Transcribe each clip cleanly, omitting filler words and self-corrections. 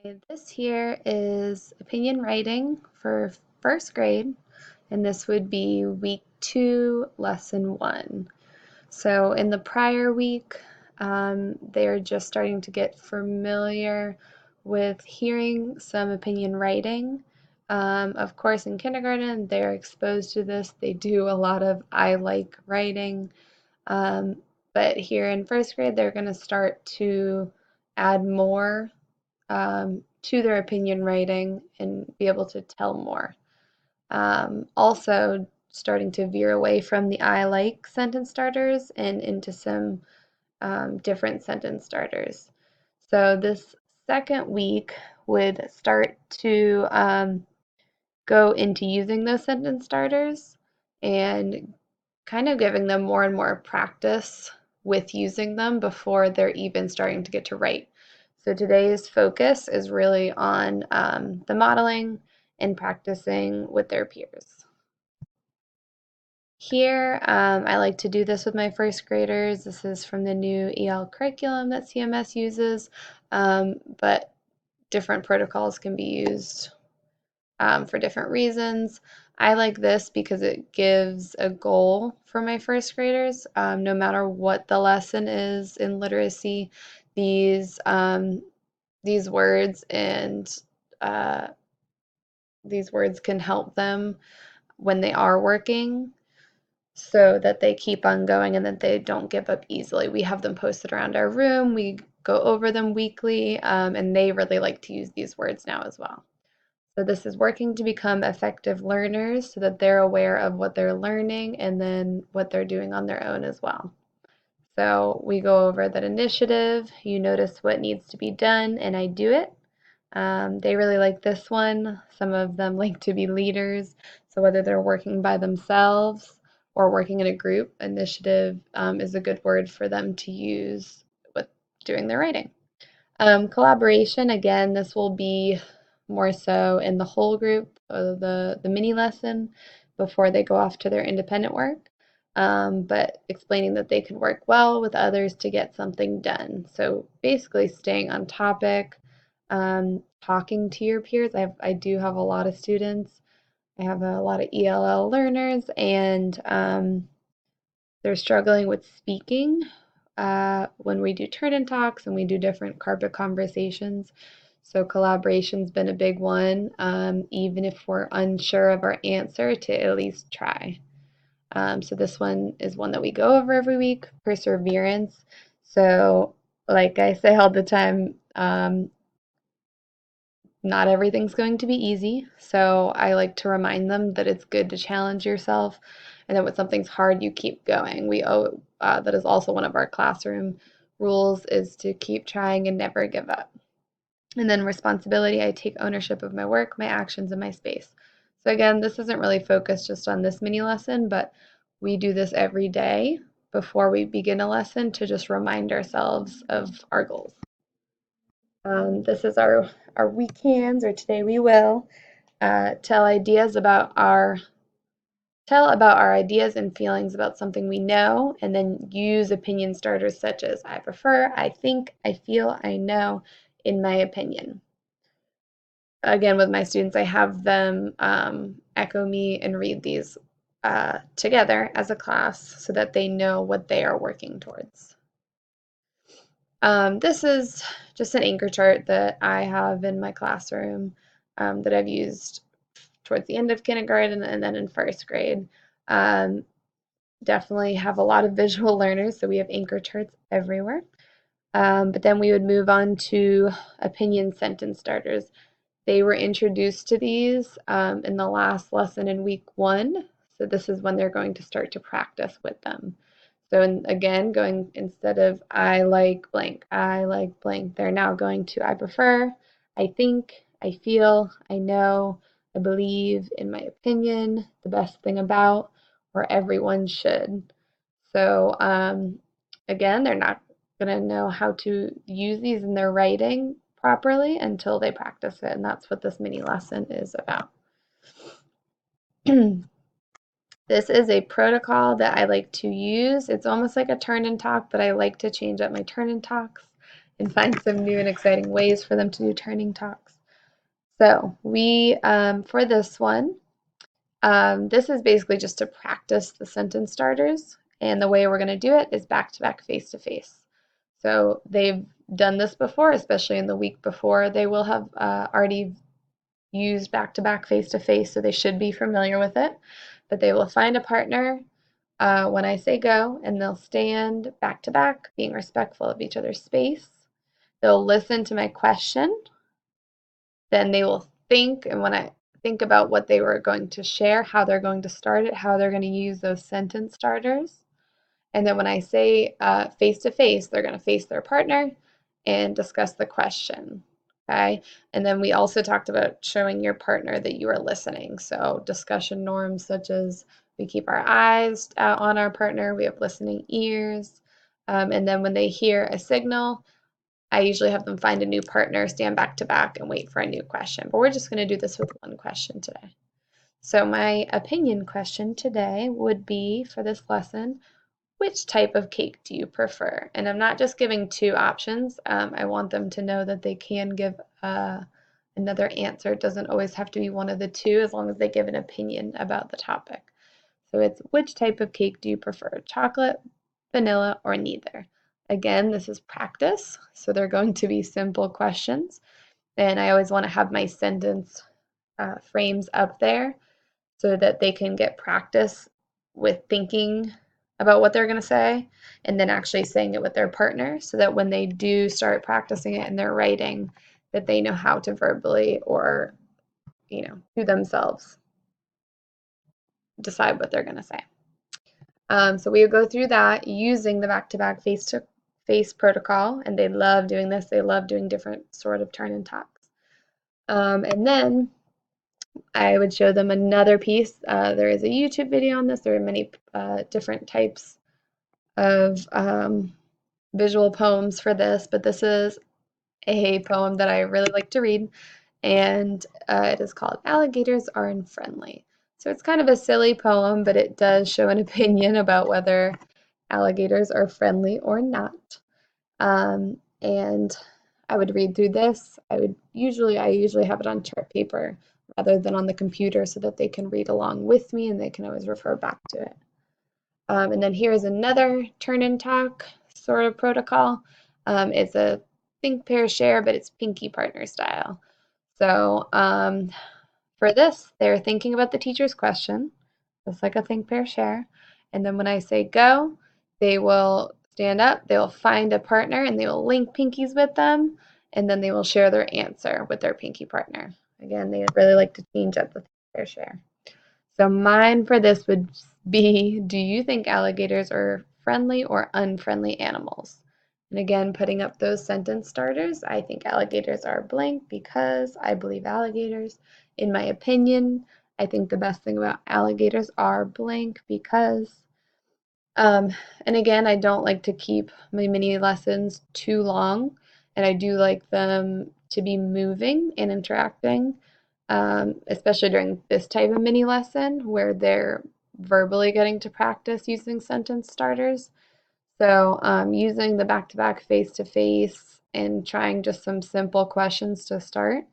Okay, this here is opinion writing for first grade, and this would be week 2, lesson 1. So in the prior week, they're just starting to get familiar with hearing some opinion writing. Of course, in kindergarten, they're exposed to this. They do a lot of I like writing. Um, but here in first grade, they're going to start to add more to their opinion writing and be able to tell more. Also, starting to veer away from the I like sentence starters and into some different sentence starters. So, this second week would start to go into using those sentence starters and kind of giving them more and more practice with using them before they're even starting to get to write. So today's focus is really on the modeling and practicing with their peers. Here, I like to do this with my first graders. This is from the new EL curriculum that CMS uses, but different protocols can be used for different reasons. I like this because it gives a goal for my first graders. No matter what the lesson is in literacy, these um, these words and uh, these words can help them when they are working so that they keep on going and that they don't give up easily. We have them posted around our room. We go over them weekly, and they really like to use these words now as well. So this is working to become effective learners so that they're aware of what they're learning and then what they're doing on their own as well. So we go over that initiative, you notice what needs to be done, and I do it. They really like this one. Some of them like to be leaders. So whether they're working by themselves or working in a group, initiative is a good word for them to use with doing their writing. Collaboration, again, this will be more so in the whole group, the mini lesson before they go off to their independent work, but explaining that they can work well with others to get something done. So basically staying on topic, talking to your peers. I do have a lot of students. I have a lot of ELL learners, and they're struggling with speaking when we do turn in talks and we do different carpet conversations. So collaboration's been a big one, even if we're unsure of our answer, to at least try. So this one is one that we go over every week, perseverance. So like I say all the time, not everything's going to be easy. So I like to remind them that it's good to challenge yourself and that when something's hard, you keep going. That is also one of our classroom rules is to keep trying and never give up. And then responsibility, I take ownership of my work, my actions, and my space. So again, this isn't really focused just on this mini lesson, but we do this every day before we begin a lesson to just remind ourselves of our goals. This is our weekends, or today we will tell about our ideas and feelings about something we know, and then use opinion starters such as I prefer, I think, I feel, I know, in my opinion. Again, with my students, I have them echo me and read these together as a class so that they know what they are working towards. This is just an anchor chart that I have in my classroom that I've used towards the end of kindergarten and then in first grade. Um, Definitely have a lot of visual learners, so we have anchor charts everywhere. But then we would move on to opinion sentence starters. They were introduced to these in the last lesson in week 1, so this is when they're going to start to practice with them. So again, going instead of I like blank, they're now going to I prefer, I think, I feel, I know, I believe, in my opinion, the best thing about, or everyone should. So again, they're not going to know how to use these in their writing properly until they practice it, and that's what this mini lesson is about. This is a protocol that I like to use. It's almost like a turn and talk, but I like to change up my turn and talks and find some new and exciting ways for them to do turning talks. So we, for this one, this is basically just to practice the sentence starters, and the way we're going to do it is back-to-back face-to-face. So they've done this before, especially in the week before. They will have already used back-to-back face-to-face, so they should be familiar with it. But they will find a partner when I say go, and they'll stand back-to-back, being respectful of each other's space. They'll listen to my question. Then they will think, and when I think about what they were going to share, how they're going to start it, how they're going to use those sentence starters. And then when I say face to face, they're going to face their partner and discuss the question. Okay. And then we also talked about showing your partner that you are listening. So discussion norms such as we keep our eyes on our partner, we have listening ears. And then when they hear a signal, I usually have them find a new partner, stand back to back, and wait for a new question. But we're just going to do this with one question today. So my opinion question today would be for this lesson, which type of cake do you prefer? And I'm not just giving two options. I want them to know that they can give another answer. It doesn't always have to be one of the two as long as they give an opinion about the topic. So it's which type of cake do you prefer? Chocolate, vanilla, or neither? Again, this is practice, so they're going to be simple questions. And I always want to have my sentence frames up there so that they can get practice with thinking about what they're going to say and then actually saying it with their partner so that when they do start practicing it in their writing, that they know how to verbally or, to themselves decide what they're going to say. So we would go through that using the back-to-back face-to-face protocol, and they love doing this. They love doing different sort of turn and talks. And then I would show them another piece. There is a YouTube video on this. There are many different types of visual poems for this, but this is a poem that I really like to read, and it is called Alligators Are Unfriendly. So it's kind of a silly poem, but it does show an opinion about whether alligators are friendly or not. And I would read through this. I usually have it on chart paper rather than on the computer so that they can read along with me and they can always refer back to it. And then here's another turn and talk sort of protocol. It's a think, pair, share, but it's pinky partner style. So for this, they're thinking about the teacher's question, just like a think, pair, share. And then when I say go, they will stand up, they will find a partner, and they will link pinkies with them, and then they will share their answer with their pinky partner. Again, they really like to change up the think, pair, share. So mine for this would be, do you think alligators are friendly or unfriendly animals? And again, putting up those sentence starters, I think alligators are blank because I believe alligators. In my opinion, I think the best thing about alligators are blank because, and again, I don't like to keep my mini lessons too long, and I do like them to be moving and interacting, especially during this type of mini lesson where they're verbally getting to practice using sentence starters. So using the back-to-back face-to-face and trying just some simple questions to start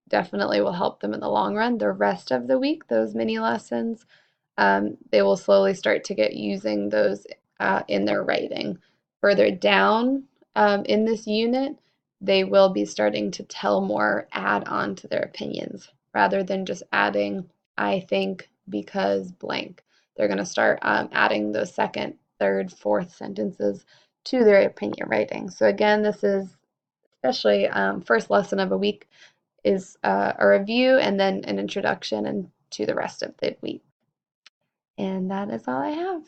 definitely will help them in the long run. The rest of the week, those mini lessons, they will slowly start to get using those in their writing. Further down in this unit, they will be starting to tell more, add on to their opinions rather than just adding, I think, because blank. They're going to start adding those second, third, fourth sentences to their opinion writing. So again, this is especially first lesson of a week is a review and then an introduction and to the rest of the week. And that is all I have.